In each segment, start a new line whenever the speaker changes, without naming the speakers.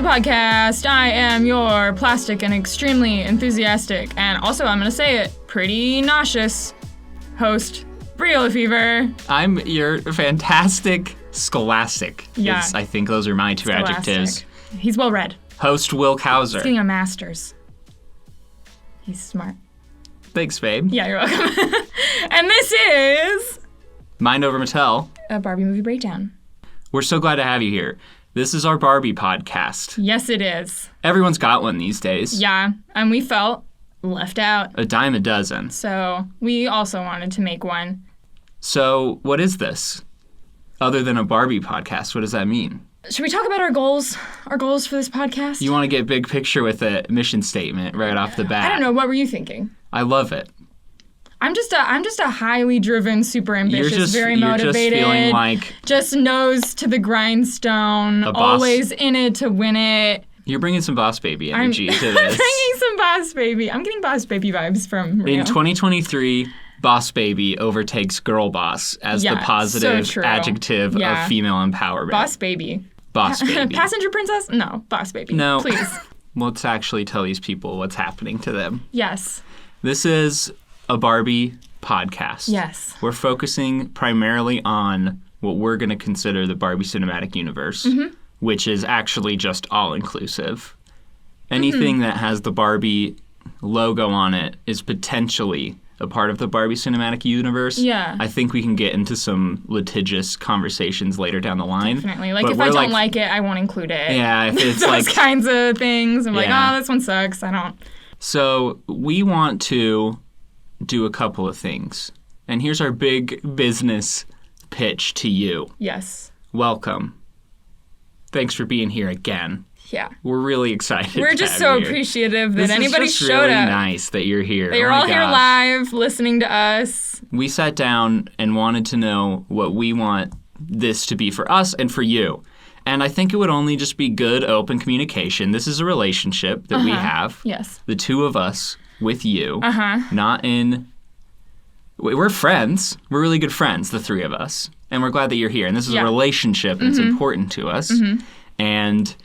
the podcast. I am your plastic and extremely enthusiastic, and also, I'm going to say it, pretty nauseous host, LeFevre.
I'm your fantastic scholastic.
Yeah.
I think those are my two adjectives.
He's well read.
Host Will Kauser.
He's getting a master's. He's smart.
Thanks, babe.
Yeah, you're welcome. And this is...
Mind Over Mattel.
A Barbie movie breakdown.
We're so glad to have you here. This is our Barbie podcast.
Yes, it is.
Everyone's got one these days.
Yeah, and we felt left out.
A dime a dozen.
So we also wanted to make one.
So what is this? Other than a Barbie podcast, what does that mean?
Should we talk about our goals? Our goals for this podcast?
You want to get big picture with a mission statement right off the bat.
I don't know. What were you thinking?
I love it.
I'm just a highly driven, super ambitious, very motivated.
You're just feeling like...
Just nose to the grindstone, always in it to win it.
You're bringing some Boss Baby energy to this.
I'm bringing some Boss Baby. I'm getting Boss Baby vibes from Rio.
In 2023, Boss Baby overtakes Girl Boss as the positive adjective of female empowerment.
Boss Baby.
Boss Baby.
Passenger Princess? No, Boss Baby.
No.
Please.
Let's actually tell these people what's happening to them.
Yes.
This is a Barbie podcast.
Yes.
We're focusing primarily on what we're going to consider the Barbie cinematic universe, which is actually just all-inclusive. Anything that has the Barbie logo on it is potentially a part of the Barbie cinematic universe.
Yeah.
I think we can get into some litigious conversations later down the line.
Definitely. Like, if I don't like it, I won't include it.
Yeah, if it's
those kinds of things. I'm like, this one sucks. I don't.
So we want to do a couple of things. And here's our big business pitch to you.
Yes.
Welcome. Thanks for being here again.
Yeah.
We're really excited.
We're just so appreciative that anybody showed up.
It's really nice that you're here.
They're all here live, listening to us.
We sat down and wanted to know what we want this to be for us and for you. And I think it would only just be good, open communication. This is a relationship that we have.
Yes.
The two of us with you. Not in... We're friends. We're really good friends, the three of us. And we're glad that you're here. And this is a relationship, and it's important to us. And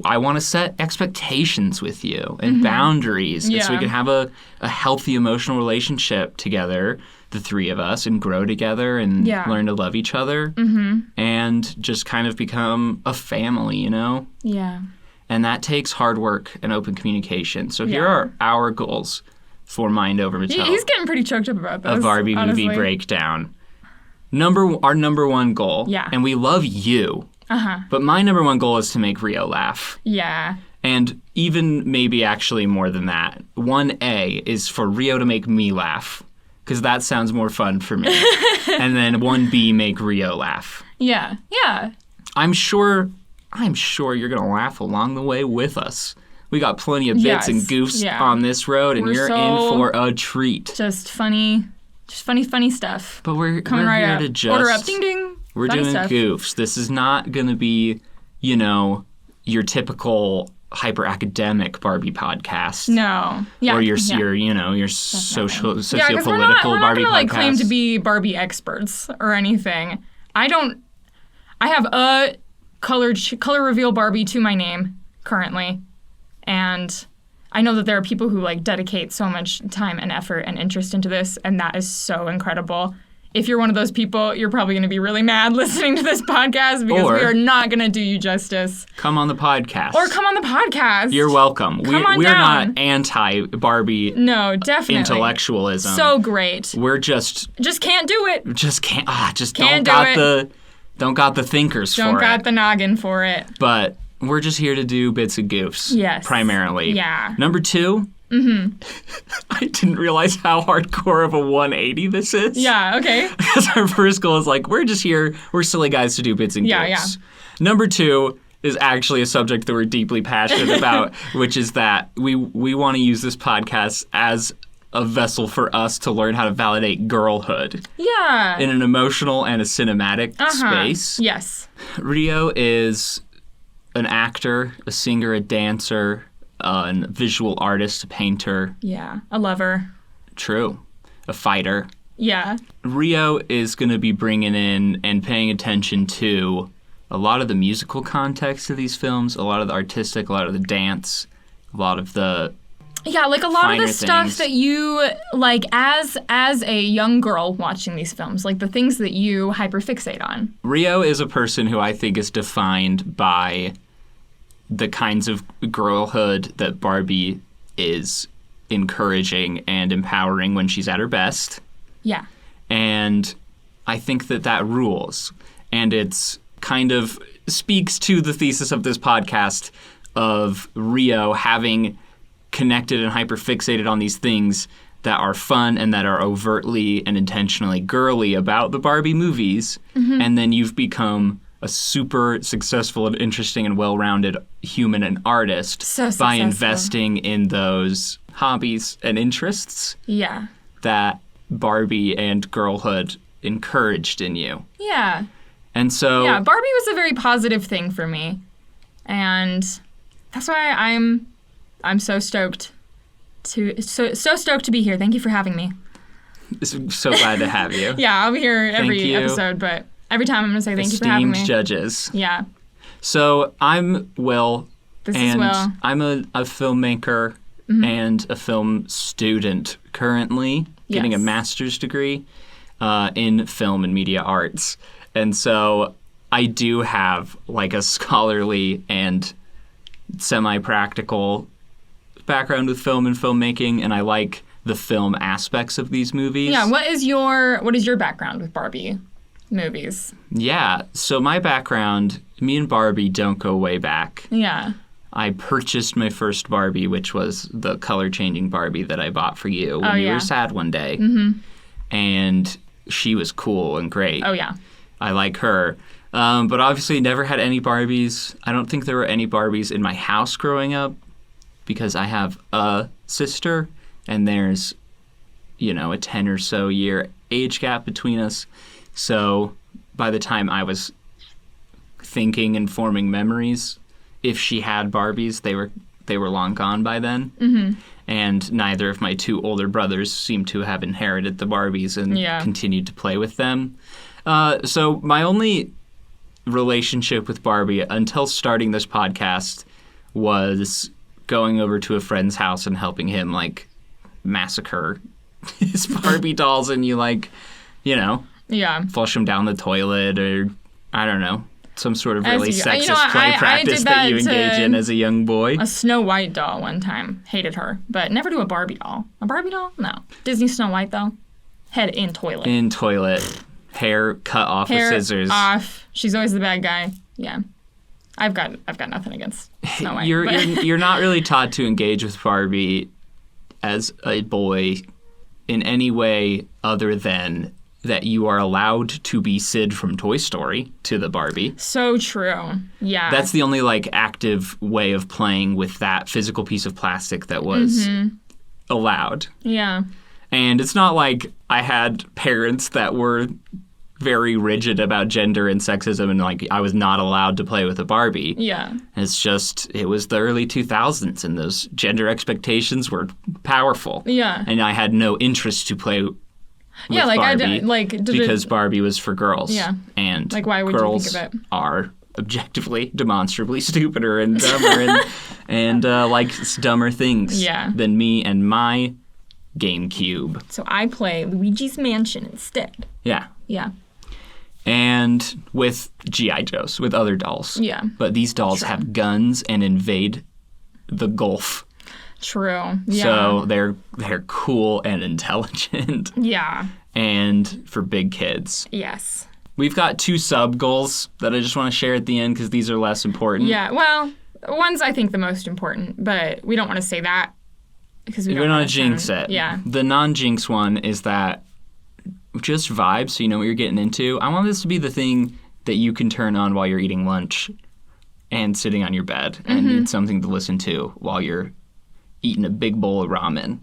I want to set expectations with you and boundaries so we can have a healthy emotional relationship together, the three of us, and grow together and learn to love each other and just kind of become a family, you know?
Yeah.
And that takes hard work and open communication. So here are our goals for Mind Over Mattel.
He's getting pretty choked up about this.
A Barbie movie breakdown. Our number one goal.
Yeah.
And we love you. But my number one goal is to make Rio laugh.
Yeah.
And even maybe actually more than that. 1A is for Rio to make me laugh. Because that sounds more fun for me. And then 1B, make Rio laugh.
Yeah. Yeah.
I'm sure you're going to laugh along the way with us. We got plenty of bits and goofs on this road, and you're in for a treat.
Just funny stuff.
But we're
coming right
here
up.
To just...
Order up, ding, ding.
We're doing goofs. This is not going to be, your typical hyper-academic Barbie podcast.
No. Yeah.
Or your sociopolitical
we're
Barbie podcast.
We're not going to claim to be Barbie experts or anything. I have a color reveal Barbie to my name currently. And I know that there are people who dedicate so much time and effort and interest into this, and that is so incredible. If you're one of those people, you're probably going to be really mad listening to this podcast because we are not going to do you justice.
Come on the podcast.
Or come on the podcast.
You're welcome. We're
down.
Not anti-Barbie intellectualism.
So great.
We're just
can't do it.
Don't got the thinkers for it.
Don't got the noggin for it.
But we're just here to do bits and goofs.
Yes.
Primarily.
Yeah.
Number 2. I didn't realize how hardcore of a 180 this is.
Yeah, okay.
Because our first goal is we're silly guys to do bits and goofs.
Yeah.
Number 2 is actually a subject that we're deeply passionate about, which is that we want to use this podcast as a vessel for us to learn how to validate girlhood.
Yeah.
In an emotional and a cinematic space.
Yes.
Rio is an actor, a singer, a dancer, a visual artist, a painter.
Yeah, a lover.
True. A fighter.
Yeah.
Rio is going to be bringing in and paying attention to a lot of the musical context of these films, a lot of the artistic, a lot of the dance, a lot of the
like a lot of the stuff
things
that you, like, as a young girl watching these films, like the things that you hyperfixate on.
Rio is a person who I think is defined by the kinds of girlhood that Barbie is encouraging and empowering when she's at her best.
Yeah.
And I think that rules. And it's kind of speaks to the thesis of this podcast of Rio having connected and hyperfixated on these things that are fun and that are overtly and intentionally girly about the Barbie movies. Mm-hmm. And then you've become a super successful and interesting and well-rounded human and artist by investing in those hobbies and interests that Barbie and girlhood encouraged in you.
Yeah.
And so...
Yeah, Barbie was a very positive thing for me. And that's why I'm so stoked so stoked to be here. Thank you for having me.
So glad to have you.
Yeah, I'll be here every episode, but every time I'm going to say thank you for having me.
Esteemed judges.
Yeah.
So I'm Will.
This is Will.
I'm a filmmaker and a film student currently, getting a master's degree in film and media arts. And so I do have like a scholarly and semi-practical background with film and filmmaking, and I like the film aspects of these movies.
Yeah, what is your background with Barbie movies?
Yeah, so my background, me and Barbie don't go way back.
Yeah.
I purchased my first Barbie, which was the color-changing Barbie that I bought for you when you were sad one day. Mm-hmm. And she was cool and great.
Oh, yeah.
I like her. But obviously never had any Barbies. I don't think there were any Barbies in my house growing up because I have a sister and there's, a 10 or so year age gap between us. So by the time I was thinking and forming memories, if she had Barbies, they were long gone by then. Mm-hmm. And neither of my two older brothers seemed to have inherited the Barbies and continued to play with them. So my only relationship with Barbie until starting this podcast was going over to a friend's house and helping him, like, massacre his Barbie dolls and flush them down the toilet or, I don't know, some sort of really sexist play practice that you engage in as a young boy.
A Snow White doll one time. Hated her. But never do a Barbie doll. A Barbie doll? No. Disney Snow White, though. Head in toilet.
In toilet. Hair cut off with scissors.
Off. She's always the bad guy. Yeah. I've got nothing against Snow White.
You're not really taught to engage with Barbie as a boy in any way other than that you are allowed to be Sid from Toy Story to the Barbie.
So true. Yeah.
That's the only active way of playing with that physical piece of plastic that was allowed.
Yeah.
And it's not like I had parents that were very rigid about gender and sexism and I was not allowed to play with a Barbie.
Yeah.
It's just, it was the early 2000s and those gender expectations were powerful.
Yeah.
And I had no interest to play with Barbie because Barbie was for girls.
Yeah.
And
why would
girls
you think of it?
Are objectively, demonstrably stupider and dumber and dumber things than me and my GameCube.
So I play Luigi's Mansion instead.
Yeah.
Yeah.
And with G.I. Joes, with other dolls.
Yeah.
But these dolls have guns and invade the Gulf.
True. Yeah.
So they're cool and intelligent.
Yeah.
And for big kids.
Yes.
We've got 2 sub-goals that I just want to share at the end because these are less important.
Yeah, well, one's I think the most important, but we don't want to say that because we don't want to
jinx it.
Yeah.
The non-jinx one is that just vibes, so you know what you're getting into. I want this to be the thing that you can turn on while you're eating lunch and sitting on your bed and need something to listen to while you're eating a big bowl of ramen.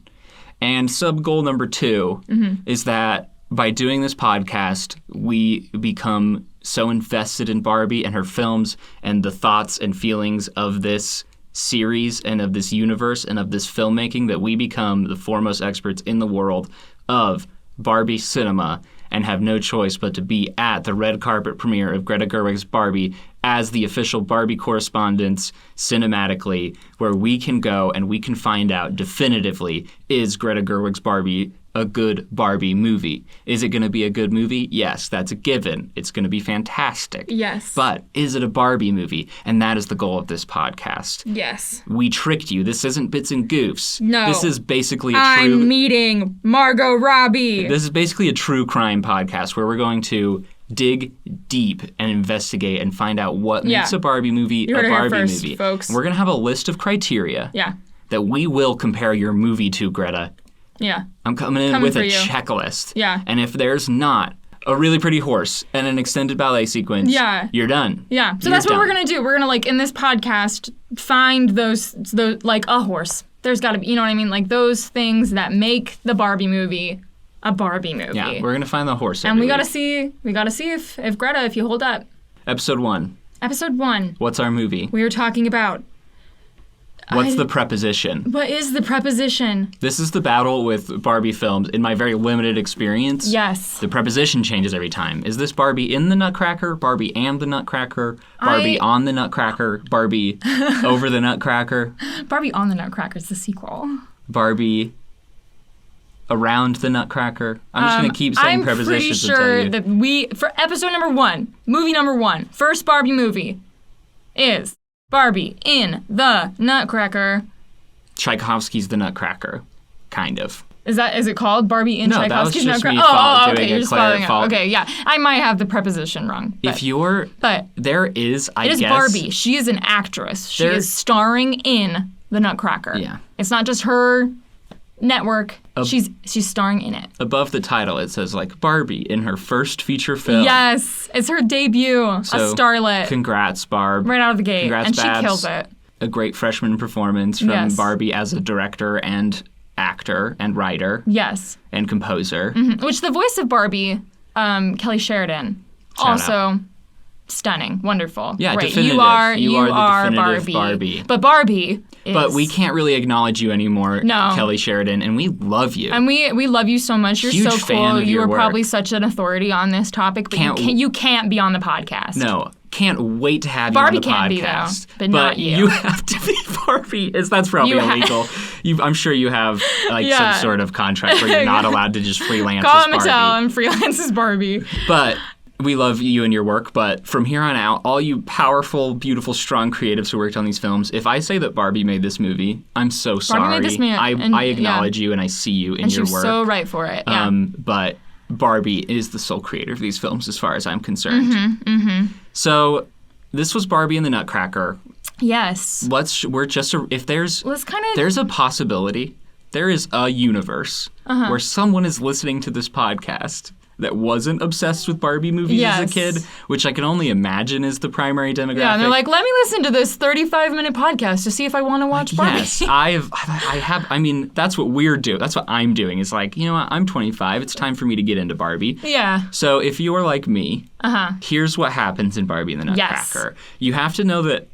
And sub-goal number 2 is that by doing this podcast, we become so invested in Barbie and her films and the thoughts and feelings of this series and of this universe and of this filmmaking that we become the foremost experts in the world of Barbie cinema and have no choice but to be at the red carpet premiere of Greta Gerwig's Barbie as the official Barbie correspondents cinematically, where we can go and we can find out definitively, is Greta Gerwig's Barbie a good Barbie movie? Is it going to be a good movie? Yes, that's a given. It's going to be fantastic.
Yes.
But is it a Barbie movie? And that is the goal of this podcast.
Yes.
We tricked you. This isn't bits and goofs.
No.
This is basically
I'm meeting Margot Robbie.
This is basically a true crime podcast where we're going to dig deep and investigate and find out what makes a Barbie movie a Barbie movie.
Folks.
We're going to have a list of criteria that we will compare your movie to, Greta.
Yeah.
I'm coming in with a checklist.
Yeah.
And if there's not a really pretty horse and an extended ballet sequence, you're done.
Yeah. So that's what we're going to do. We're going to, like, in this podcast, find those, like, a horse. There's got to be, you know what I mean? Like, those things that make the Barbie movie a Barbie movie.
Yeah, we're going to find the horse.
And we got to see if Greta, if you hold up.
Episode 1.
Episode 1.
What's our movie?
We are talking about...
What's the preposition?
What is the preposition?
This is the battle with Barbie films. In my very limited experience,
yes,
the preposition changes every time. Is this Barbie in the Nutcracker? Barbie and the Nutcracker? Barbie on the Nutcracker? Barbie over the Nutcracker?
Barbie on the Nutcracker is the sequel.
Barbie around the Nutcracker? I'm just going to keep saying prepositions
I'm pretty
and tell you.
that for episode number 1, movie number 1, first Barbie movie is... Barbie in the Nutcracker.
Tchaikovsky's The Nutcracker, kind of.
Is it called Barbie in Tchaikovsky's Nutcracker?
Okay,
you're spelling it. Okay, yeah. I might have the preposition wrong. There is, I guess. It is Barbie. She is an actress. She is starring in the Nutcracker.
Yeah.
It's not just her network. She's starring in it.
Above the title, it says, like, Barbie in her first feature film.
Yes. It's her debut.
So,
a starlet.
Congrats, Barb.
Right out of the gate.
Congrats,
and
Babs.
She kills it.
A great freshman performance from Barbie as a director and actor and writer.
Yes.
And composer.
Mm-hmm. Which the voice of Barbie, Kelly Sheridan, also stunning, wonderful.
Yeah,
great.
definitive.
You are the definitive Barbie. But Barbie is...
But we can't really acknowledge you anymore, Kelly Sheridan, and we love you.
And we love you so much. You're
Huge
so
fan
cool.
of
You
your
are
work.
probably such an authority on this topic, but you can't be on the podcast.
No. Can't wait to have
Barbie
you on the podcast.
Barbie can be, though, but not you.
You have to be Barbie. That's probably illegal. I'm sure you have some sort of contract where you're not allowed to just freelance
Call
as Barbie.
Mattel and freelance as Barbie.
But we love you and your work. But from here on out, all you powerful, beautiful, strong creatives who worked on these films, if I say that Barbie made this movie, I'm so sorry.
Barbie made this movie.
I acknowledge you and I see you in your work.
And she was so right for it. Yeah.
But Barbie is the sole creator of these films as far as I'm concerned.
Mm-hmm, mm-hmm.
So... This was Barbie and the Nutcracker.
Yes.
There's a possibility, there is a universe where someone is listening to this podcast that wasn't obsessed with Barbie movies as a kid, which I can only imagine is the primary demographic.
Yeah, and they're like, let me listen to this 35-minute podcast to see if I want to watch Barbie.
Yes, I have. I mean, that's what we're doing. That's what I'm doing. Is like, you know what? I'm 25. It's time for me to get into Barbie.
Yeah.
So if you are like me, here's what happens in Barbie and the Nutcracker. Yes. You have to know that,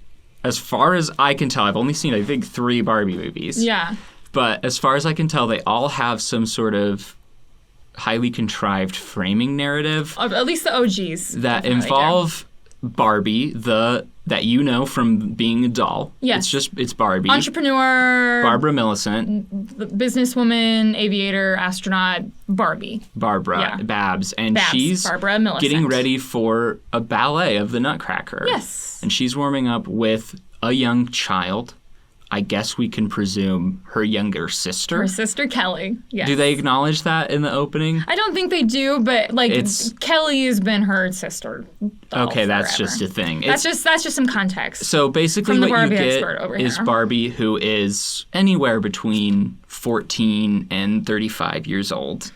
as far as I can tell, I've only seen, I think, 3 Barbie movies.
Yeah.
But as far as I can tell, they all have some sort of highly contrived framing narrative.
At least the OGs.
That involve Barbie, that you know from being a doll.
Yes.
It's Barbie.
Entrepreneur.
Barbara Millicent.
Businesswoman, aviator, astronaut, Barbie.
Babs. And she's
Barbara Millicent.
Getting ready for a ballet of the Nutcracker.
Yes.
And she's warming up with a young child. I guess we can presume her younger sister.
Her sister Kelly, yes.
Do they acknowledge that in the opening?
I don't think they do, but Kelly has been her sister.
Okay, that's just a thing.
That's just some context.
So basically what you get is
here.
Barbie, who is anywhere between 14 and 35 years old,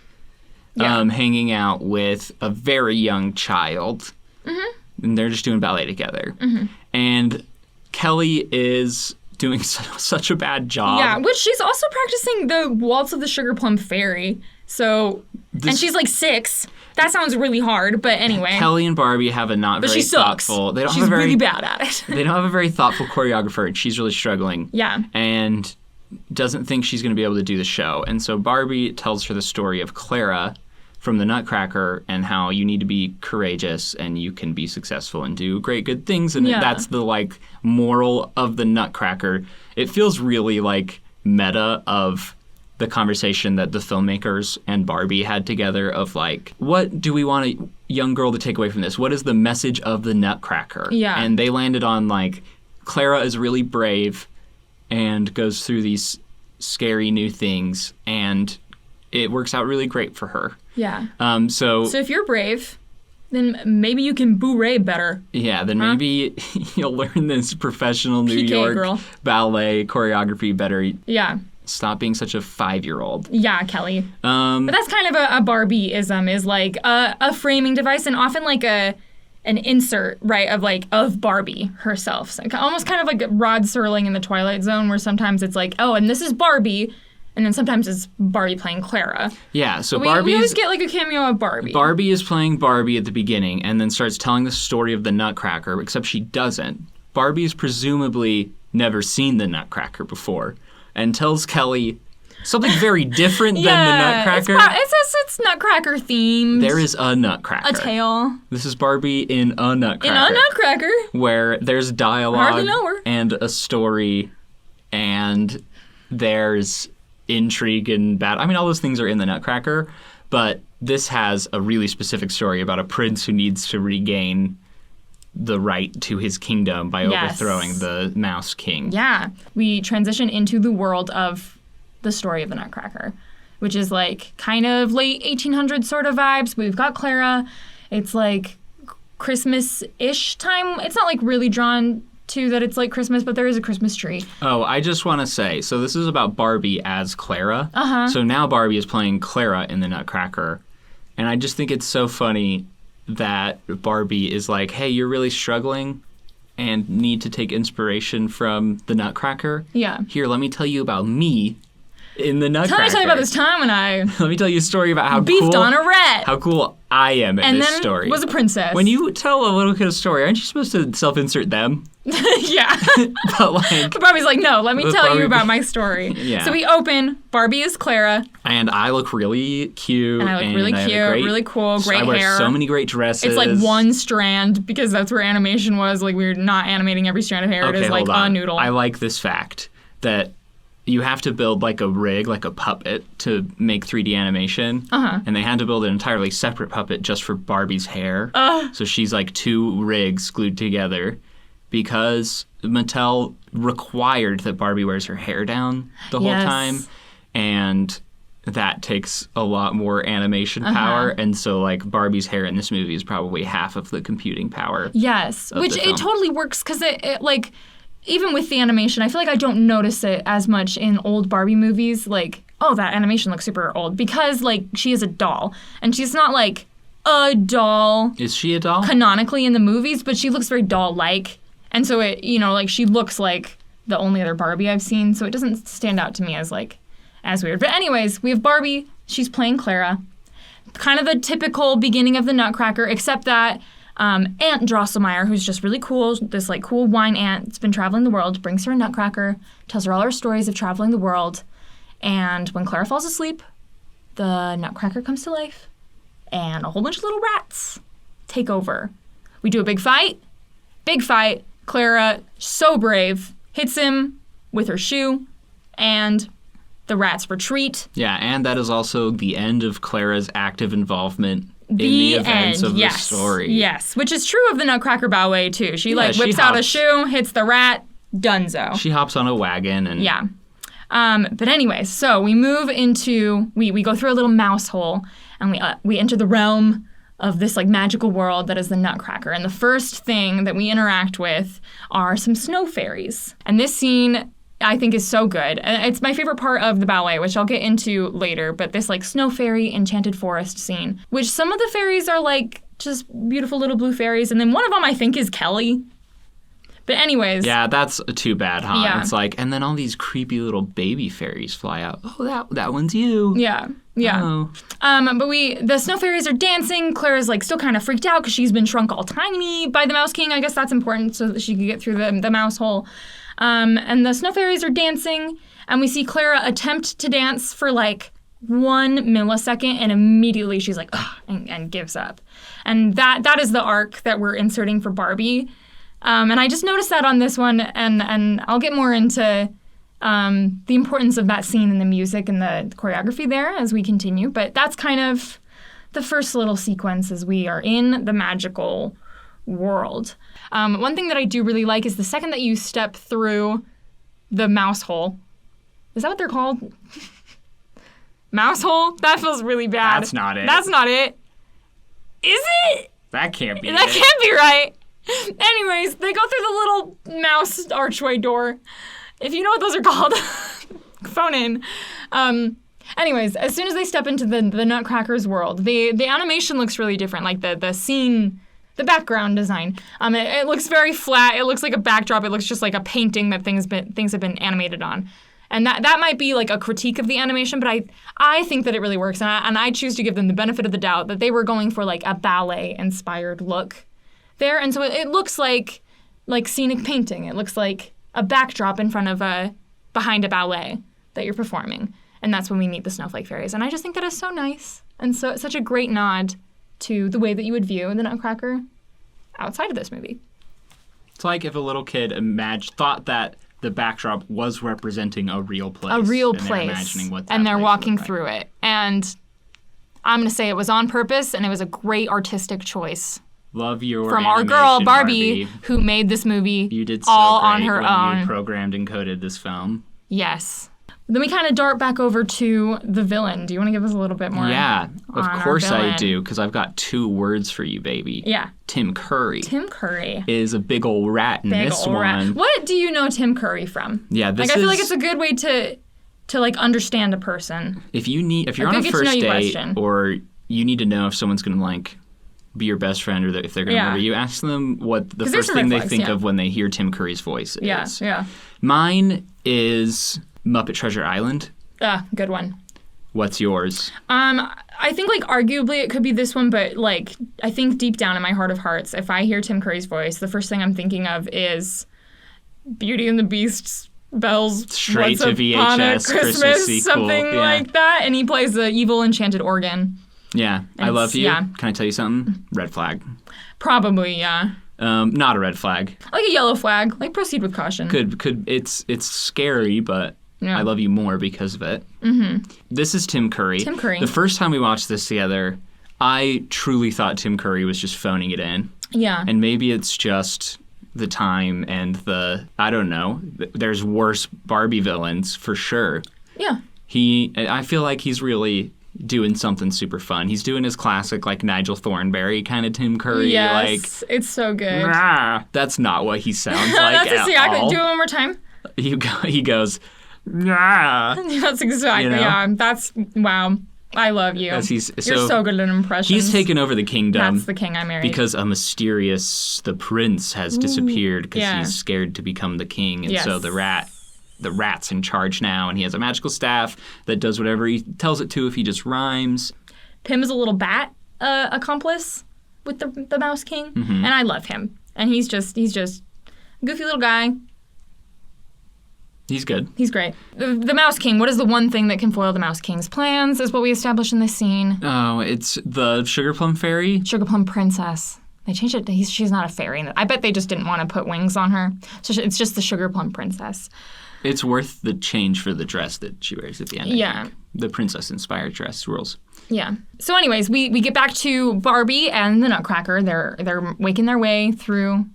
hanging out with a very young child. Mm-hmm. And they're just doing ballet together. Mm-hmm. And Kelly is doing such a bad job.
Yeah, which she's also practicing the Waltz of the Sugar Plum Fairy. So, and she's like 6. That sounds really hard, but anyway.
Kelly and Barbie have a not very thoughtful. They don't have a very,
really bad at it.
They don't have a very thoughtful choreographer, and she's really struggling.
Yeah.
And doesn't think she's going to be able to do the show. And so Barbie tells her the story of Clara, from the Nutcracker and how you need to be courageous and you can be successful and do great good things. And that's the like moral of the Nutcracker. It feels really like meta of the conversation that the filmmakers and Barbie had together of like, what do we want a young girl to take away from this? What is the message of the Nutcracker?
Yeah.
And they landed on like, Clara is really brave and goes through these scary new things, and it works out really great for her.
Yeah.
So
if you're brave, then maybe you can bourrée better.
Yeah, then maybe you'll learn this professional New York
girl.
ballet choreography better.
Yeah.
Stop being such a 5-year-old.
Yeah, Kelly. But that's kind of a Barbie-ism, is like a framing device, and often like an insert, right, of Barbie herself. So almost kind of like Rod Serling in The Twilight Zone, where sometimes it's like, oh, and this is Barbie, and then sometimes it's Barbie playing Clara.
Yeah, so
we always get like a cameo of Barbie.
Barbie is playing Barbie at the beginning and then starts telling the story of the Nutcracker, except she doesn't. Barbie's presumably never seen the Nutcracker before and tells Kelly something very different than the Nutcracker.
It's Nutcracker themed.
There is a Nutcracker.
A tale.
This is Barbie in a Nutcracker.
In a Nutcracker.
Where there's dialogue
Hardly know her.
And a story and there's intrigue and battle. I mean, all those things are in the Nutcracker, but this has a really specific story about a prince who needs to regain the right to his kingdom by overthrowing the Mouse King.
Yeah. We transition into the world of the story of the Nutcracker, which is like kind of late 1800s sort of vibes. We've got Clara. It's like Christmas-ish time. It's not like really drawn to that it's like Christmas, but there is a Christmas tree.
Oh, I just want to say, so this is about Barbie as Clara.
Uh-huh.
So now Barbie is playing Clara in the Nutcracker. And I just think it's so funny that Barbie is like, hey, you're really struggling and need to take inspiration from the Nutcracker.
Yeah.
Here, let me tell you about me in the Nutcracker.
Tell me about this time when I
let me tell you a story about how
beefed on a rat.
How cool I am at this story.
And then was a princess.
When you tell a little kid a story, aren't you supposed to self-insert them?
Yeah.
But
Barbie's like, no, let me tell you about my story.
Yeah.
So we open, Barbie is Clara.
And I look really cute.
And I look really cute, really cool, great hair.
I wear so many great dresses.
It's like one strand because that's where animation was. Like we're not animating every strand of hair.
Okay,
it is like a noodle.
I like this fact that you have to build like a rig, like a puppet, to make 3D animation.
Uh-huh.
And they had to build an entirely separate puppet just for Barbie's hair. So she's like 2 rigs glued together because Mattel required that Barbie wears her hair down the whole time. And that takes a lot more animation power. And so like Barbie's hair in this movie is probably half of the computing power.
Yes, which it totally works because it like... Even with the animation, I feel like I don't notice it as much in old Barbie movies. Like, oh, that animation looks super old. Because, like, she is a doll. And she's not, like, a doll.
Is she a doll?
Canonically in the movies, but she looks very doll-like. And so it, you know, like, she looks like the only other Barbie I've seen. So it doesn't stand out to me as, like, as weird. But anyways, we have Barbie. She's playing Clara. Kind of the typical beginning of the Nutcracker, except that... Aunt Drosselmeyer, who's just really cool, this like cool wine aunt that's been traveling the world, brings her a Nutcracker, tells her all her stories of traveling the world, and when Clara falls asleep, the Nutcracker comes to life, and a whole bunch of little rats take over. We do a big fight. Clara, so brave, hits him with her shoe, and the rats retreat.
Yeah, and that is also the end of Clara's active involvement in the events of the story.
Yes, which is true of the Nutcracker Ballet, too. She whips out a shoe, hits the rat, donezo.
She hops on a wagon and...
Yeah. But anyways, so we move into... We go through a little mouse hole, and we enter the realm of this like magical world that is the Nutcracker. And the first thing that we interact with are some snow fairies. And this scene... I think is so good. It's my favorite part of the ballet, which I'll get into later, but this like snow fairy enchanted forest scene, which some of the fairies are like just beautiful little blue fairies, and then one of them I think is Kelly. But anyways.
Yeah, that's too bad, huh?
Yeah.
It's like, and then all these creepy little baby fairies fly out. Oh, that one's you.
Yeah.
Oh.
But the snow fairies are dancing. Clara's like still kind of freaked out because she's been shrunk all tiny by the Mouse King. I guess that's important so that she can get through the mouse hole. And the snow fairies are dancing, and we see Clara attempt to dance for like 1 millisecond, and immediately she's like, ugh, and gives up. And that is the arc that we're inserting for Barbie. And I just noticed that on this one, and I'll get more into the importance of that scene and the music and the choreography there as we continue. But that's kind of the first little sequence as we are in the magical world. One thing that I do really like is the second that you step through the mouse hole. Is that what they're called? Mouse hole? That feels really bad.
That's not it.
That's not it. Is it?
That can't be
That can't be right. Anyways, they go through the little mouse archway door. If you know what those are called, phone in. Anyways, as soon as they step into the Nutcracker's world, the animation looks really different. Like the scene, the background design. It looks very flat. It looks like a backdrop. It looks just like a painting that things have been animated on. And that might be like a critique of the animation, but I think that it really works. And I choose to give them the benefit of the doubt that they were going for like a ballet-inspired look there. And so it looks like scenic painting. It looks like a backdrop in front of behind a ballet that you're performing. And that's when we meet the snowflake fairies. And I just think that is so nice. And so it's such a great nod to the way that you would view the Nutcracker outside of this movie.
It's like if a little kid thought that the backdrop was representing a real place.
A real place.
They're imagining what that
and they're
place
walking
looked like.
through it. And I'm going to say it was on purpose, and it was a great artistic choice.
Love your
from our girl, Barbie, who made this movie
you did so
all
great
on her
when
own.
You programmed and coded this film.
Yes. Then we kind of dart back over to the villain. Do you want to give us a little bit more?
Yeah, of course I
villain?
do, because I've got 2 words for you, baby.
Yeah.
Tim Curry.
Tim Curry.
Is a big old rat in this one.
Rat. What do you know Tim Curry from?
Yeah, this
I feel like it's a good way to like understand a person.
If you're on a first date or you need to know if someone's going to like be your best friend or if they're going to remember you, ask them what the first thing they think of when they hear Tim Curry's voice is.
Yeah.
Mine is Muppet Treasure Island.
Good one.
What's yours?
I think like arguably it could be this one, but like I think deep down in my heart of hearts, if I hear Tim Curry's voice, the first thing I'm thinking of is Beauty and the Beast's Bells.
Straight
What's
to
Upon a
VHS Christmas sequel.
Something like that, and he plays the evil enchanted organ.
Yeah, I love you.
Yeah.
Can I tell you something? Red flag.
Probably, yeah.
Not a red flag.
Like a yellow flag. Like proceed with caution.
Could it's scary, but
yeah.
I love you more because of it. Mm-hmm. This is Tim Curry.
Tim Curry.
The first time we watched this together, I truly thought Tim Curry was just phoning it in.
Yeah.
And maybe it's just the time and I don't know. There's worse Barbie villains for sure.
Yeah.
I feel like he's really doing something super fun. He's doing his classic like Nigel Thornberry kind of Tim Curry.
Yes, it's so good.
Nah, that's not what he sounds like at all.
Do it one more time.
He goes, nah.
That's exactly, yeah. That's, wow. I love you. You're so good at impressions.
He's taken over the kingdom.
That's the king I married.
Because the prince has disappeared because he's scared to become the king. And so the rat's in charge now, and he has a magical staff that does whatever he tells it to if he just rhymes.
Pim is a little bat accomplice with the Mouse King,
mm-hmm.
and I love him. And he's just a goofy little guy.
He's good.
He's great. The Mouse King, what is the one thing that can foil the Mouse King's plans is what we established in this scene.
Oh, it's the Sugar Plum Fairy?
Sugar Plum Princess. They changed it. She's not a fairy. I bet they just didn't want to put wings on her. So it's just the Sugar Plum Princess.
It's worth the change for the dress that she wears at the end.
Yeah.
The princess-inspired dress rules.
Yeah. So anyways, we get back to Barbie and the Nutcracker. They're making their way through.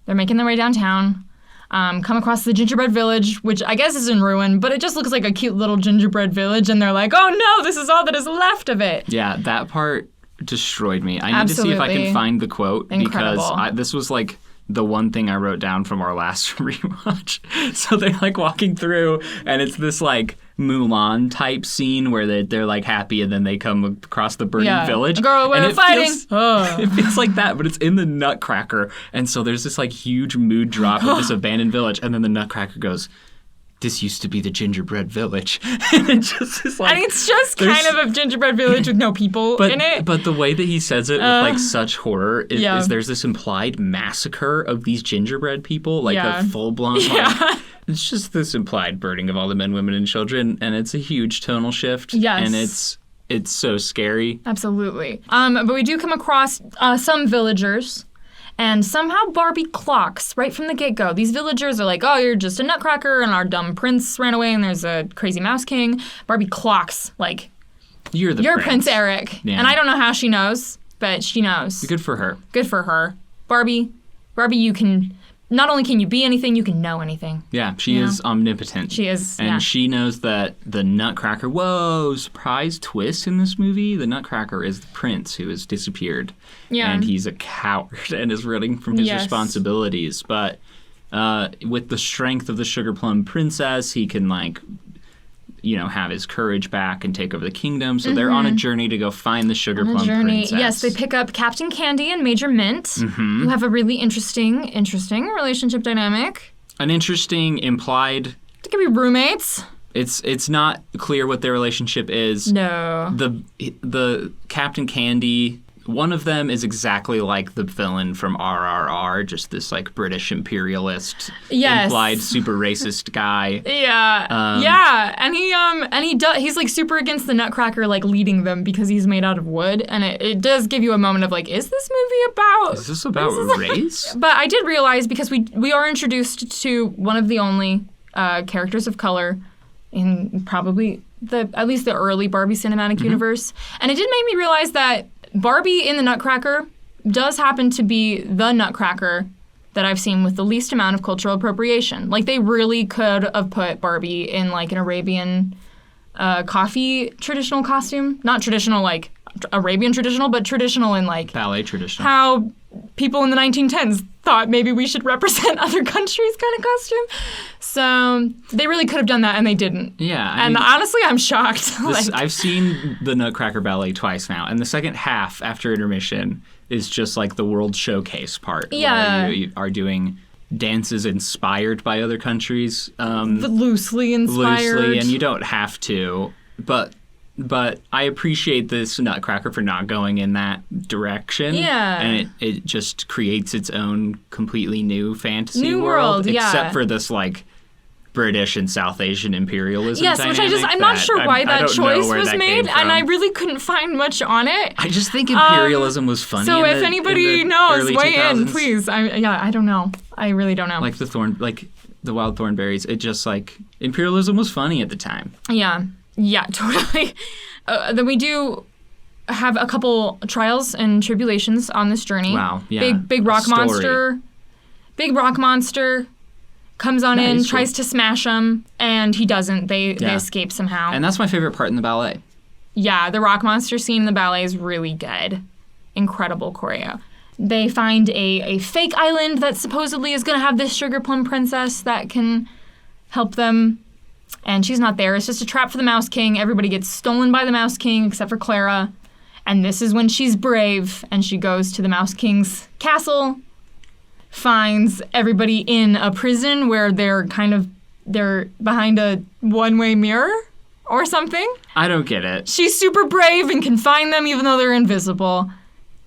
They're making their way downtown. Come across the gingerbread village, which I guess is in ruin, but it just looks like a cute little gingerbread village, and they're like, oh no, this is all that is left of it.
Yeah, that part destroyed me. I need to see if I can find the quote.
Incredible.
Because this was like the one thing I wrote down from our last rewatch. So they're like walking through, and it's this like Mulan type scene where they're like happy, and then they come across the burning village.
Girl, we're fighting.
It feels like that, but it's in the Nutcracker, and so there's this like huge mood drop of this abandoned village, and then the Nutcracker goes, this used to be the gingerbread village. And it just is like...
And it's just kind of a gingerbread village with no people in it.
But the way that he says it with like such horror is there's this implied massacre of these gingerbread people, like a full-blown like, It's just this implied burning of all the men, women, and children, and it's a huge tonal shift.
Yes.
And it's so scary.
Absolutely. But we do come across some villagers, and somehow Barbie clocks right from the get-go. These villagers are like, oh, you're just a nutcracker, and our dumb prince ran away, and there's a crazy mouse king. Barbie clocks, like,
you're
Prince Eric.
Yeah.
And I don't know how she knows, but she knows.
Good for her.
Good for her. Barbie, you can... Not only can you be anything, you can know anything.
Yeah, she is omnipotent.
She is,
And she knows that the Nutcracker... Whoa, surprise twist in this movie. The Nutcracker is the prince who has disappeared. Yeah. And he's a coward and is running from his responsibilities. But with the strength of the Sugar Plum Princess, he can, like... have his courage back and take over the kingdom. So they're on a journey to go find the Sugar Plum Princess.
Yes, they pick up Captain Candy and Major Mint, who have a really interesting relationship dynamic.
An interesting implied...
They could be roommates.
It's not clear what their relationship is.
No.
The Captain Candy... One of them is exactly like the villain from RRR, just this like British imperialist, implied super racist guy.
Yeah, and he's like super against the Nutcracker, like leading them because he's made out of wood, and it does give you a moment of like, is this movie about
race?
But I did realize because we are introduced to one of the only characters of color in probably at least the early Barbie cinematic universe, and it did make me realize that Barbie in the Nutcracker does happen to be the Nutcracker that I've seen with the least amount of cultural appropriation. Like, they really could have put Barbie in, like, an Arabian coffee traditional costume. Not traditional, like, Arabian traditional, but traditional in, like...
ballet traditional.
How people in the 1910s thought maybe we should represent other countries kind of costume. So they really could have done that, and they didn't.
Yeah.
And honestly, I'm shocked.
I've seen the Nutcracker Ballet twice now, and the second half after intermission is just like the World Showcase part.
Yeah.
Where you are doing dances inspired by other countries.
Loosely inspired.
Loosely, and you don't have to. But I appreciate this Nutcracker for not going in that direction.
Yeah.
And it just creates its own completely new fantasy world. Except for this, like, British and South Asian imperialism dynamic.
Which I'm not sure why that choice was made, and I really couldn't find much on it.
I just think imperialism was funny.
So if anybody knows, weigh in, please. I don't know. I really don't know.
Like the wild thornberries, it just, like, imperialism was funny at the time.
Yeah, totally. Then we do have a couple trials and tribulations on this journey.
Wow, yeah.
Big rock monster. Big rock monster comes on in, tries to smash them, and he doesn't. They escape somehow.
And that's my favorite part in the ballet.
Yeah, the rock monster scene in the ballet is really good. Incredible choreo. They find a fake island that supposedly is going to have this Sugar Plum Princess that can help them. And she's not there. It's just a trap for the Mouse King. Everybody gets stolen by the Mouse King except for Clara. And this is when she's brave and she goes to the Mouse King's castle, finds everybody in a prison where they're behind a one-way mirror or something.
I don't get it.
She's super brave and can find them even though they're invisible.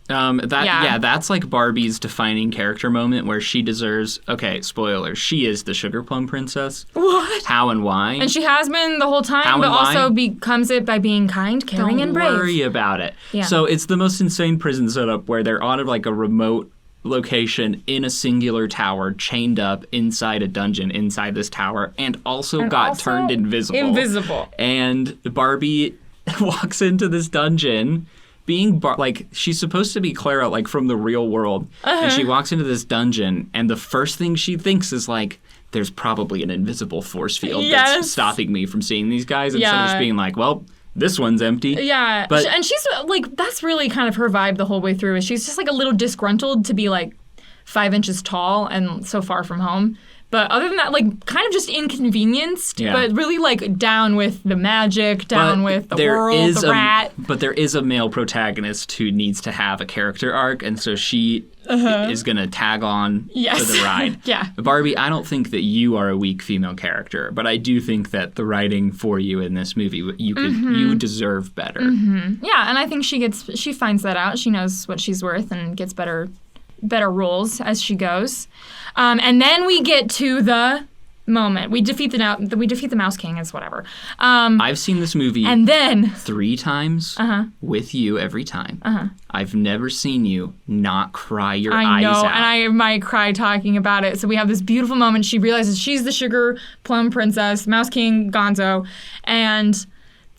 That's like Barbie's defining character moment where she deserves, okay, spoiler, she is the Sugar Plum Princess.
What?
How and why?
And she has been the whole time, but also becomes it by being kind, caring, and brave.
Don't worry about it.
Yeah.
So it's the most insane prison setup where they're on like a remote location in a singular tower, chained up inside a dungeon inside this tower, and also turned invisible. And Barbie walks into this dungeon being she's supposed to be Clara, like, from the real world, and she walks into this dungeon, and the first thing she thinks is like, there's probably an invisible force field that's stopping me from seeing these guys, instead of just being like, well, this one's empty.
Yeah, and she's like, that's really kind of her vibe the whole way through. Is she's just like a little disgruntled to be like 5 inches tall and so far from home. But other than that, like, kind of just inconvenienced, but really, like, down with the magic, with the world, the rat.
But there is a male protagonist who needs to have a character arc, and so she is going to tag on to the ride. Barbie, I don't think that you are a weak female character, but I do think that the writing for you in this movie, you deserve better.
Yeah, and I think she finds that out. She knows what she's worth and gets better roles as she goes. And then we get to the moment. We defeat the Mouse King. It's whatever.
I've seen this movie
and then
3 times with you every time. I've never seen you not cry your eyes out.
And I might cry talking about it. So we have this beautiful moment. She realizes she's the sugar plum princess, Mouse King, Gonzo, and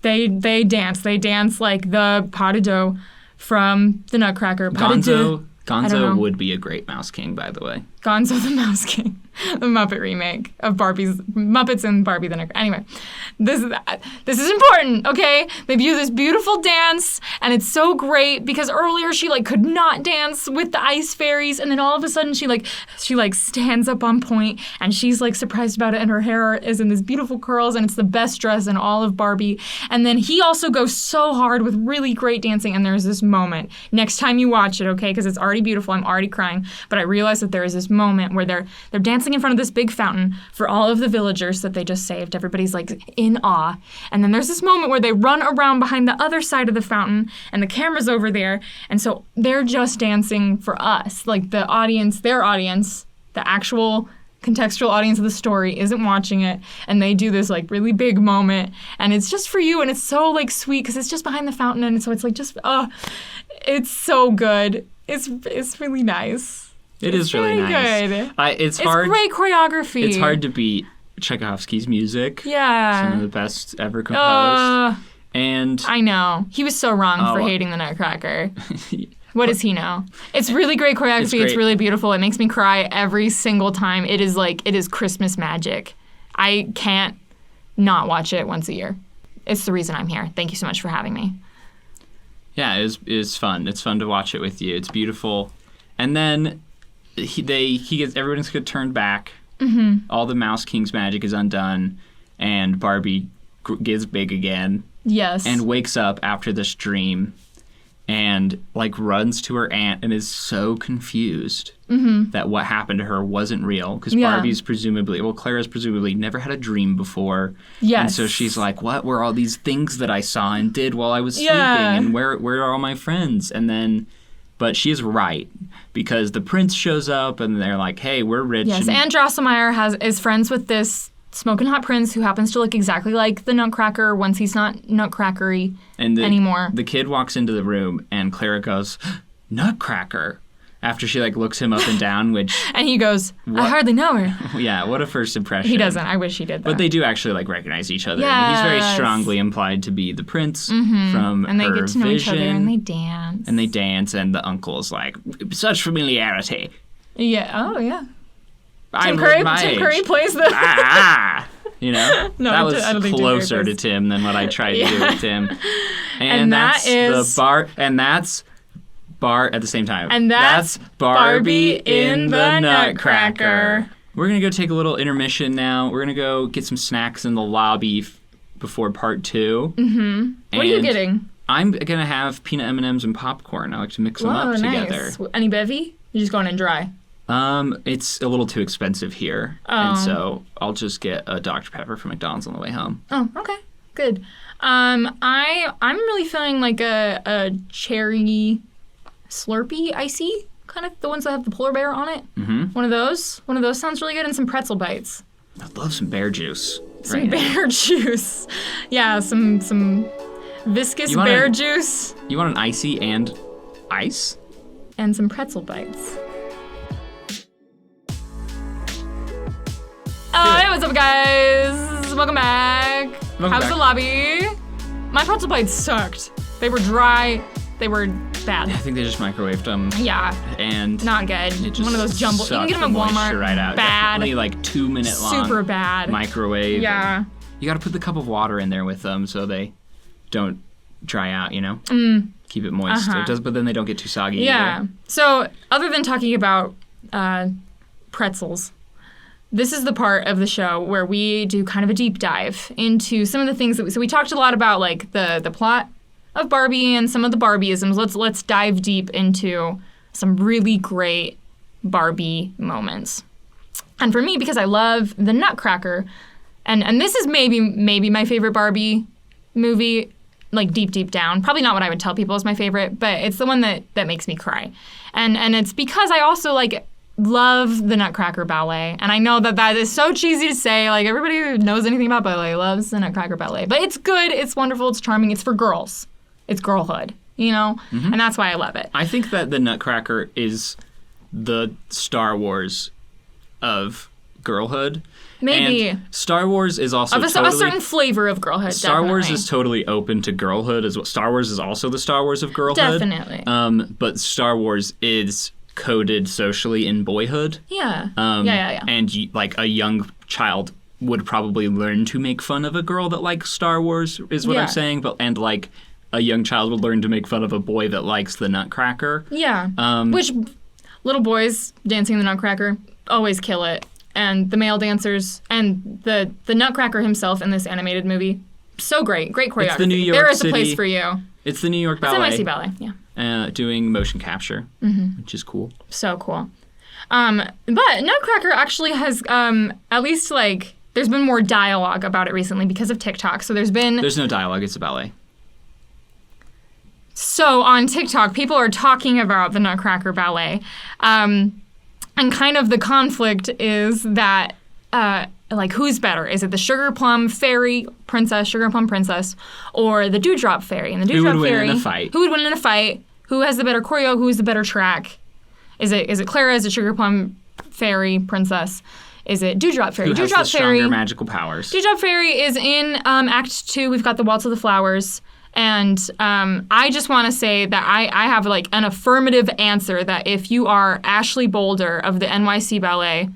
they dance. They dance like the pas de deux from the Nutcracker.
Gonzo would be a great Mouse King, by the way.
Gonzo the Mouse King, the Muppet remake of Muppets and Barbie the Nutcracker. Anyway, this is important, okay? They do this beautiful dance, and it's so great because earlier she could not dance with the ice fairies, and then all of a sudden she stands up on point, and she's surprised about it, and her hair is in these beautiful curls, and it's the best dress in all of Barbie. And then he also goes so hard with really great dancing, and there's this moment. Next time you watch it, okay? Because it's already beautiful. I'm already crying, but I realize that there is this moment where they're dancing in front of this big fountain for all of the villagers that they just saved. Everybody's in awe. And then there's this moment where they run around behind the other side of the fountain and the camera's over there. And so they're just dancing for us. The audience, their audience, the actual contextual audience of the story isn't watching it. And they do this really big moment. And it's just for you. And it's so sweet because it's just behind the fountain. And so it's it's so good. It's really nice.
It's really nice.
Good.
It's hard.
It's great choreography.
It's hard to beat Tchaikovsky's music.
Yeah.
Some of the best ever composed. And
I know. He was so wrong for hating the Nutcracker. What does he know? It's really great choreography. It's really beautiful. It makes me cry every single time. It is Christmas magic. I can't not watch it once a year. It's the reason I'm here. Thank you so much for having me.
Yeah, it was fun. It's fun to watch it with you. It's beautiful. And then everyone's turned back. All the Mouse King's magic is undone, and Barbie gets big again.
Yes.
And wakes up after this dream, and runs to her aunt and is so confused that what happened to her wasn't real because Clara's presumably never had a dream before.
Yes.
And so she's like, what were all these things that I saw and did while I was sleeping, and where are all my friends? And then. But she is right, because the prince shows up, and they're like, hey, we're rich.
Yes, and Drosselmeyer is friends with this smoking hot prince who happens to look exactly like the Nutcracker once he's not Nutcrackery anymore.
The kid walks into the room, and Clara goes, Nutcracker, after she looks him up and down, which...
And he goes, I hardly know her.
Yeah, what a first impression.
He doesn't. I wish he did that.
But they do actually recognize each other.
Yes.
And he's very strongly implied to be the prince from
And they
her
get to know each other,
vision.
and they dance.
And the uncle's such familiarity.
Yeah. Oh, yeah.
Tim
Curry plays the...
No, that was closer to Tim than what I tried to do with Tim.
And
that's at the same time.
And that's Barbie in the Nutcracker.
We're going to go take a little intermission now. We're going to go get some snacks in the lobby before part 2.
What are you getting?
I'm going to have peanut M&Ms and popcorn. I like to mix them up together.
Any bevy? You're just going in dry?
It's a little too expensive here. And so I'll just get a Dr. Pepper from McDonald's on the way home.
Oh, okay. Good. I'm really feeling a cherry Slurpee icy, kind of the ones that have the polar bear on it. One of those sounds really good, and some pretzel bites.
I love some bear juice.
Juice. Yeah, some viscous bear juice.
You want an icy and ice?
And some pretzel bites. Oh, hey, what's up, guys? Welcome back. How's the lobby? My pretzel bites sucked. They were dry. They were bad.
I think they just microwaved them.
Yeah.
And
not good. One of those jumbo. You can get them at Walmart.
Right out.
Bad.
Definitely 2 minute long.
Super bad.
Microwave.
Yeah.
You got to put the cup of water in there with them so they don't dry out. Keep it moist. It does, but then they don't get too soggy.
Yeah.
Either.
So other than talking about pretzels, this is the part of the show where we do kind of a deep dive into some of the things that we talked a lot about, the plot of Barbie and some of the Barbieisms. Let's dive deep into some really great Barbie moments. And for me, because I love the Nutcracker, and this is maybe my favorite Barbie movie, deep down. Probably not what I would tell people is my favorite, but it's the one that makes me cry. And it's because I also love the Nutcracker Ballet. And I know that is so cheesy to say. Like, everybody who knows anything about ballet loves the Nutcracker Ballet. But it's good. It's wonderful. It's charming. It's for girls. It's girlhood, you know? Mm-hmm. And that's why I love it.
I think that the Nutcracker is the Star Wars of girlhood.
Maybe.
And Star Wars is also
of a certain flavor of girlhood,
Star Wars is totally open to girlhood as well. Star Wars is also the Star Wars of girlhood.
Definitely.
But Star Wars is coded socially in boyhood.
Yeah. Yeah.
And like a young child would probably learn to make fun of a girl that likes Star Wars, is what I'm saying. And like a young child would learn to make fun of a boy that likes the Nutcracker.
Yeah. Which little boys dancing the Nutcracker always kill it. And the male dancers and the Nutcracker himself in this animated movie, so great choreography.
It's the New York
there is
City,
a place for you.
It's the New York Ballet.
It's NYC Ballet, yeah.
Doing motion capture, which is cool.
So cool. But Nutcracker actually has, at least, like, there's been more dialogue about it recently because of TikTok. So there's no dialogue,
it's a ballet.
So on TikTok, people are talking about the Nutcracker Ballet. And kind of the conflict is that, like, who's better? Is it the Sugar Plum Fairy Princess, Sugar Plum Princess, or the Dewdrop Fairy? And the Dewdrop Fairy,
win in a fight?
Who would win in a fight? Who has the better choreo? Who has the better track? Is it Clara? Is it Sugar Plum Fairy Princess? Is it Dewdrop Fairy?
Who has the stronger magical powers?
Dewdrop Fairy is in Act 2. We've got the Waltz of the Flowers. And I just want to say that I have, like, an affirmative answer that if you are Ashley Boulder of the NYC Ballet,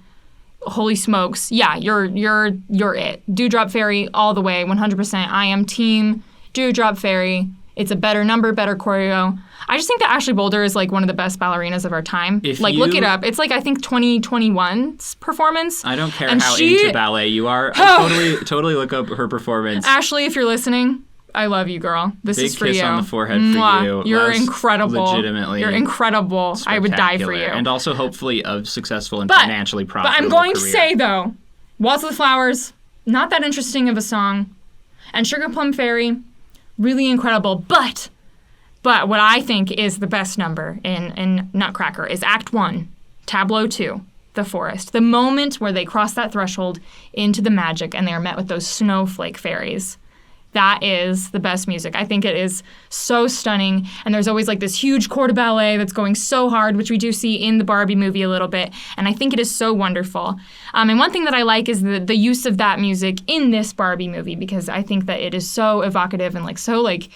holy smokes, yeah, you're it. Dewdrop Fairy all the way, 100%. I am team Dewdrop Fairy. It's a better number, better choreo. I just think that Ashley Boulder is, like, one of the best ballerinas of our time. Look it up. It's, like, I think 2021's performance.
I don't care how into ballet you are. Totally look up her performance.
Ashley, if you're listening, I love you, girl. This is for you.
Big kiss on the forehead for you.
You're incredible.
Legitimately.
You're incredible. I would die for you.
And also, hopefully, a successful and financially profitable
But I'm going
career.
to say, though, Waltz of the Flowers, not that interesting of a song. And Sugar Plum Fairy, really incredible. But what I think is the best number in Nutcracker is Act 1, Tableau 2, The Forest. The moment where they cross that threshold into the magic and they are met with those snowflake fairies. That is the best music. I think it is so stunning. And there's always, like, this huge corps de ballet that's going so hard, which we do see in the Barbie movie a little bit. And I think it is so wonderful. And one thing that I like is the use of that music in this Barbie movie, because I think that it is so evocative and, like, so, like,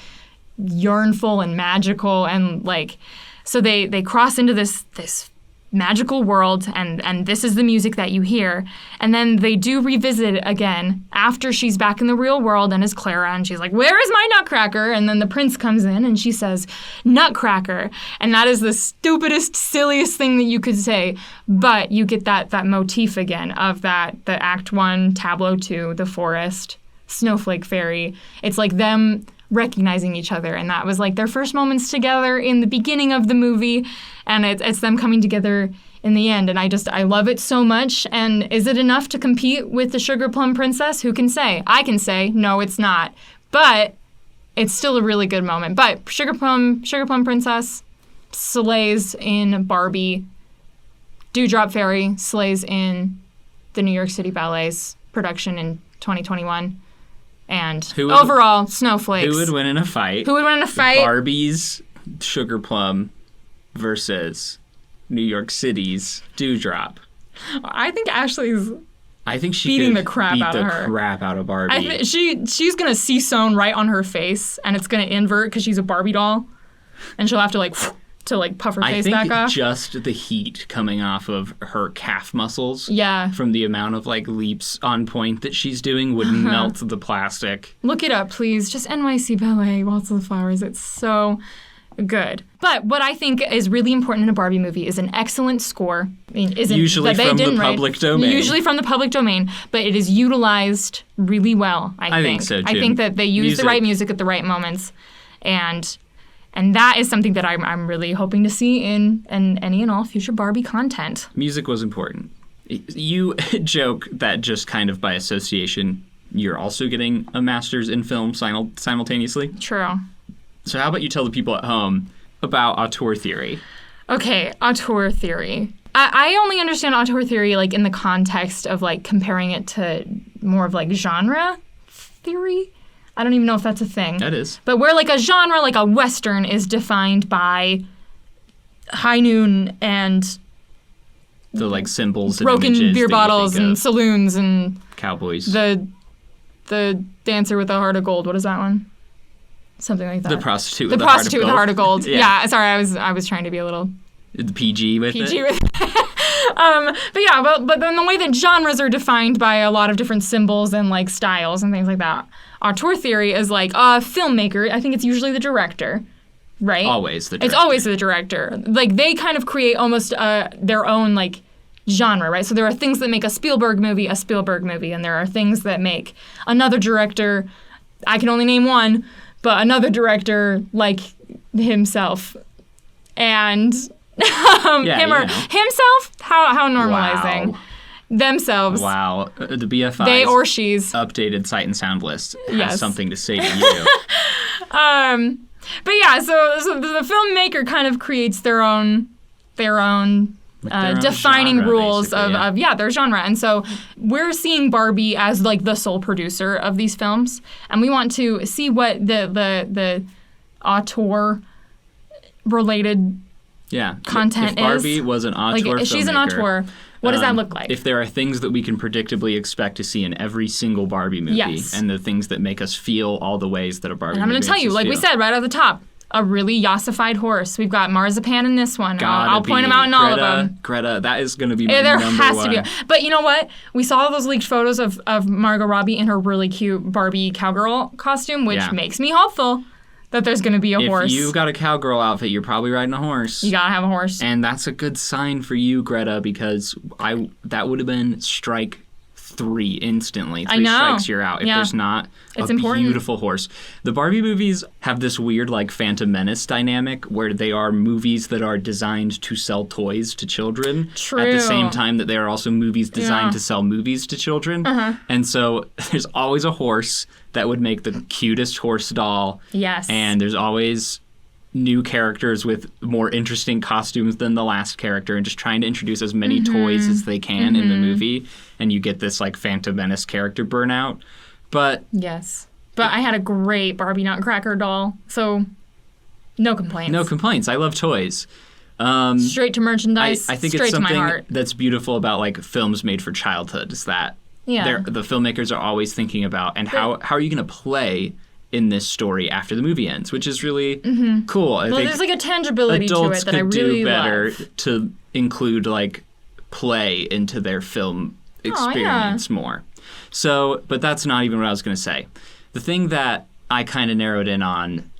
yearnful and magical. And, like, so they cross into this magical world, and this is the music that you hear. And then they do revisit it again after she's back in the real world and is Clara, and she's like, where is my Nutcracker? And then the prince comes in and she says, Nutcracker. And that is the stupidest, silliest thing that you could say. But you get that motif again of the Act 1, Tableau 2, The Forest, Snowflake Fairy. It's like them recognizing each other, and that was like their first moments together in the beginning of the movie, and it's them coming together in the end, and I love it so much. And is it enough to compete with the Sugar Plum Princess? Who can say? I can say no, it's not, but it's still a really good moment. But Sugar Plum Princess slays in Barbie. Dewdrop Fairy slays in the New York City Ballet's production in 2021. And overall, snowflakes.
Who would win in a fight? Barbie's Sugar Plum versus New York City's Dewdrop.
I think Ashley's
she's
beating the crap out of her.
Crap out of Barbie.
She's gonna sew right on her face, and it's gonna invert because she's a Barbie doll, and she'll have to puff her face back off.
I think just the heat coming off of her calf muscles from the amount of, like, leaps on point that she's doing would melt the plastic. Look
it up, please. Just NYC Ballet, Waltz of the Flowers. It's so good. But what I think is really important in a Barbie movie is an excellent score.
Usually from the public domain.
Usually from the public domain, but it is utilized really well, I think.
I think so, too.
I think that they use the right music at the right moments, and that is something that I'm really hoping to see in any and all future Barbie content.
Music was important. You joke that just kind of by association, you're also getting a master's in film simultaneously.
True.
So how about you tell the people at home about auteur theory?
Okay, auteur theory. I only understand auteur theory like in the context of like comparing it to more of like genre theory. I don't even know if that's a thing.
That is.
But where like a genre, like a Western, is defined by high noon and
the like symbols and
broken
images
beer
that
bottles
you think
and
of.
saloons and
Cowboys.
the dancer with the heart of gold. What is that one? Something like that.
The prostitute
The
with
prostitute with the heart of
gold.
gold. Yeah. Sorry, I was trying to be a little
The PG with
PG
it.
with but yeah, but then the way that genres are defined by a lot of different symbols and like styles and things like that. Auteur theory is like a filmmaker. I think it's usually the director, right?
Always the director.
It's always the director. Like they kind of create almost their own like genre, right? So there are things that make a Spielberg movie, and there are things that make another director. I can only name one, but another director like himself, and him or himself. How normalizing.
Wow.
Themselves.
Wow. The BFI's
They or she's.
updated Sight and Sound list has
Yes.
something to say to you.
But yeah, so the filmmaker kind of creates their own
their own
defining
genre,
rules
basically,
of their genre. And so we're seeing Barbie as like the sole producer of these films, and we want to see what the auteur related content
if Barbie
is.
was an auteur
Like if she's an
filmmaker,
auteur, what does that look like?
If there are things that we can predictably expect to see in every single Barbie movie,
Yes.
and the things that make us feel all the ways that a Barbie
And I'm
movie
going to tell
makes
you,
us
like we
feel.
said right at the top, a really yassified horse. We've got marzipan in this one. I'll point them out in all of them.
Greta, that is going to be my
There
number
has
one.
to be. But you know what? We saw all those leaked photos of Margot Robbie in her really cute Barbie cowgirl costume, which makes me hopeful that there's going to be a horse.
If you got a cowgirl outfit, you're probably riding a horse.
You got to have a horse.
And that's a good sign for you, Greta, because that would have been strike 3 instantly. 3 strikes, you're out. If there's not
it's
a
important.
beautiful horse. The Barbie movies have this weird, like, Phantom Menace dynamic where they are movies that are designed to sell toys to children.
True.
At the same time that they are also movies designed to sell movies to children. And so there's always a horse that would make the cutest horse doll.
Yes.
And there's always new characters with more interesting costumes than the last character, and just trying to introduce as many toys as they can in the movie, and you get this like Phantom Menace character burnout. But
yes. But I had a great Barbie Nutcracker doll, so no complaints.
no complaints. I love toys.
Straight to merchandise.
I think
straight
it's
to my
something
heart.
that's beautiful about like films made for childhood is that the filmmakers are always thinking about, and how are you going to play in this story after the movie ends, which is really cool. I think
there's like a tangibility to
adults
it that I
could
really
do better
love.
to include like play into their film experience more. So, but that's not even what I was going to say. The thing that I kind of narrowed in on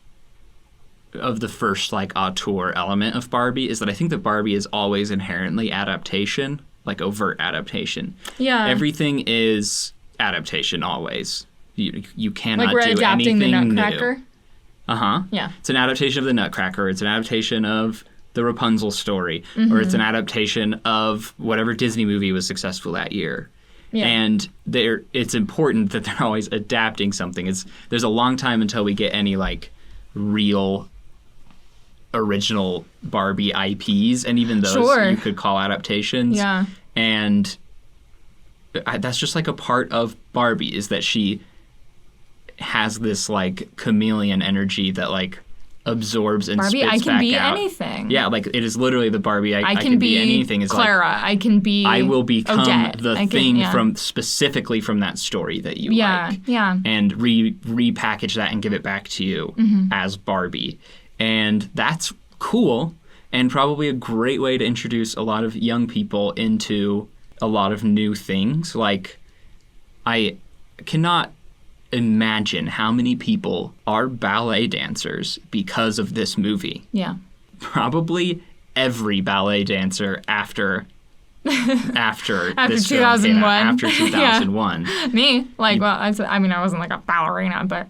of the first like auteur element of Barbie is that I think that Barbie is always inherently adaptation, like overt adaptation.
Yeah.
Everything is adaptation always. You cannot
like we're
do
adapting the
anything
Nutcracker.
new. Uh-huh.
Yeah.
It's an adaptation of the Nutcracker. It's an adaptation of the Rapunzel story. Or it's an adaptation of whatever Disney movie was successful that year.
Yeah.
And it's important that they're always adapting something. There's a long time until we get any like real original Barbie IPs, and even those you could call adaptations.
Yeah.
And that's just like a part of Barbie, is that she has this like chameleon energy that like absorbs and
Barbie,
spits
I can
back
be
out.
anything.
Yeah, like it is literally the Barbie I can be anything is
Clara.
like
I can be
I will become
Odette.
the thing from specifically from that story that you like.
Yeah.
And repackage that and give it back to you as Barbie. And that's cool, and probably a great way to introduce a lot of young people into a lot of new things. Like, I cannot imagine how many people are ballet dancers because of this movie.
Yeah.
Probably every ballet dancer after
after
this
2001.
film came out, after 2001.
Yeah. Me, like, well, I mean, I wasn't like a ballerina, but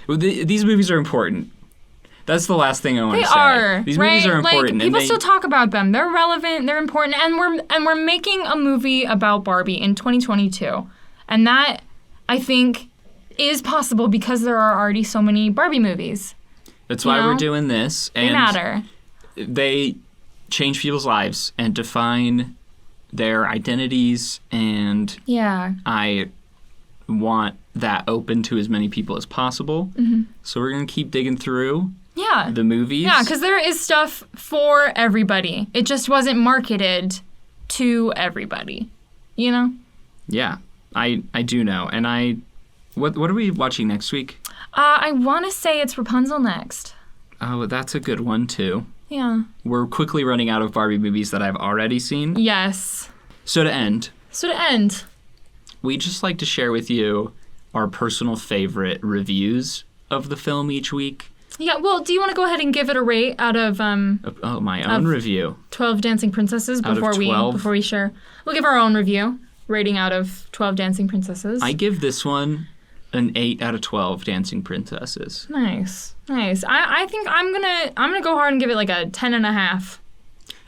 These movies are important. That's the last thing I want to say.
They are.
These movies are important.
Like, people still talk about them. They're relevant. They're important. And we're making a movie about Barbie in 2022, and that I think is possible because there are already so many Barbie movies.
That's why we're doing this. And
they matter.
change people's lives and define their identities, and I want that open to as many people as possible. So we're going to keep digging through the movies.
Yeah, because there is stuff for everybody. It just wasn't marketed to everybody, you know?
Yeah, I do know. And what are we watching next week?
I want to say it's Rapunzel next.
Oh, that's a good one, too.
Yeah.
We're quickly running out of Barbie movies that I've already seen.
Yes.
So to end,
we
just like to share with you our personal favorite reviews of the film each week.
Yeah, well, do you want to go ahead and give it a rate out of
my own review.
12 Dancing Princesses before we share. We'll give our own review rating out of 12 Dancing Princesses.
I give this one an 8 out of 12 Dancing Princesses.
Nice. I think I'm gonna go hard and give it like a 10.5.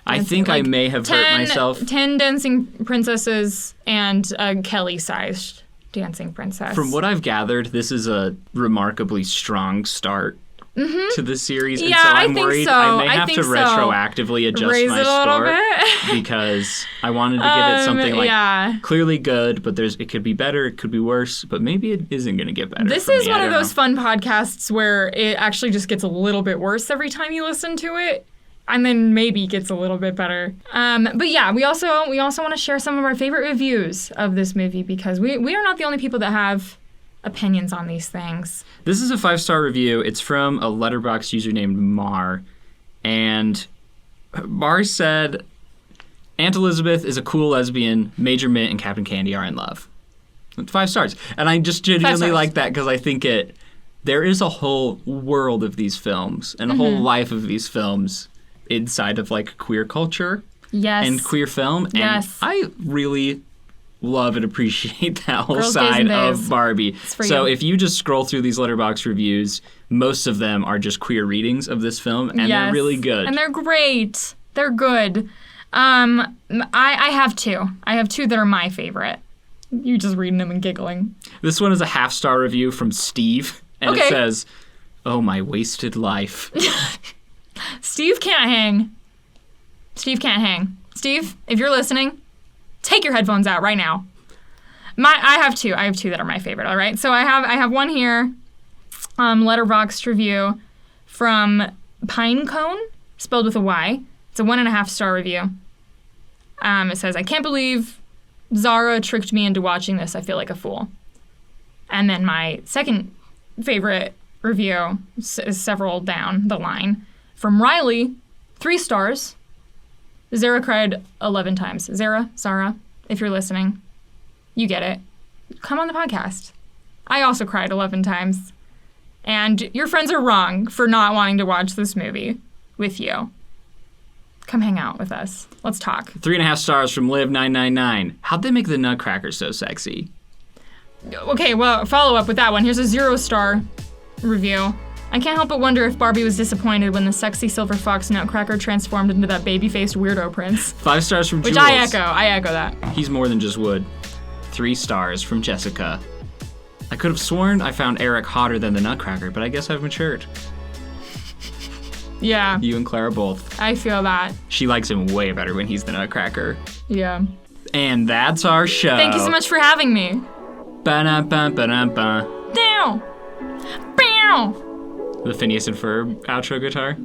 I think I may have hurt myself.
10 Dancing Princesses and a Kelly-sized Dancing Princess.
From what I've gathered, this is a remarkably strong start to the series.
Yeah,
and so I'm
I think
worried
so.
I may have to retroactively adjust
Raise
my
it a little
score because I wanted to give it something like clearly good, but it could be better, it could be worse, but maybe it isn't going to get better.
This is one of those fun podcasts where it actually just gets a little bit worse every time you listen to it. And then maybe gets a little bit better. But yeah, we also want to share some of our favorite reviews of this movie because we are not the only people that have opinions on these things.
This is a 5-star review. It's from a Letterboxd user named Mar. And Mar said, Aunt Elizabeth is a cool lesbian. Major Mint and Captain Candy are in love. 5 stars. And I just genuinely like that because I think there is a whole world of these films and a whole life of these films inside of like queer culture and queer film. And I really love and appreciate that whole side of Barbie. So if you just scroll through these Letterboxd reviews, most of them are just queer readings of this film, and they're really good.
And they're great. They're good. I have two. I have two that are my favorite. You just reading them and giggling.
This one is a 1/2-star review from Steve, and it says, "Oh, my wasted life."
Steve can't hang. Steve, if you're listening, take your headphones out right now. I have two that are my favorite, all right? So I have one here, Letterboxd review from Pinecone, spelled with a Y. It's a 1.5-star review. It says, I can't believe Zara tricked me into watching this. I feel like a fool. And then my second favorite review is several down the line. From Riley, 3 stars. Zara cried 11 times. Zara, if you're listening, you get it. Come on the podcast. I also cried 11 times. And your friends are wrong for not wanting to watch this movie with you. Come hang out with us. Let's talk.
3.5 stars from Liv999. How'd they make the Nutcracker so sexy?
Okay, well, follow up with that one. Here's a 0-star review. I can't help but wonder if Barbie was disappointed when the sexy silver fox Nutcracker transformed into that baby-faced weirdo prince. 5 stars from Jules. Which I echo that.
He's more than just wood. 3 stars from Jessica. I could have sworn I found Eric hotter than the Nutcracker, but I guess I've matured.
Yeah.
You and Clara both.
I feel that.
She likes him way better when he's the Nutcracker.
Yeah.
And that's our show.
Thank you so much for having me.
Ba-da-ba-ba-da-ba.
Down. Bow.
The Phineas and Ferb outro guitar.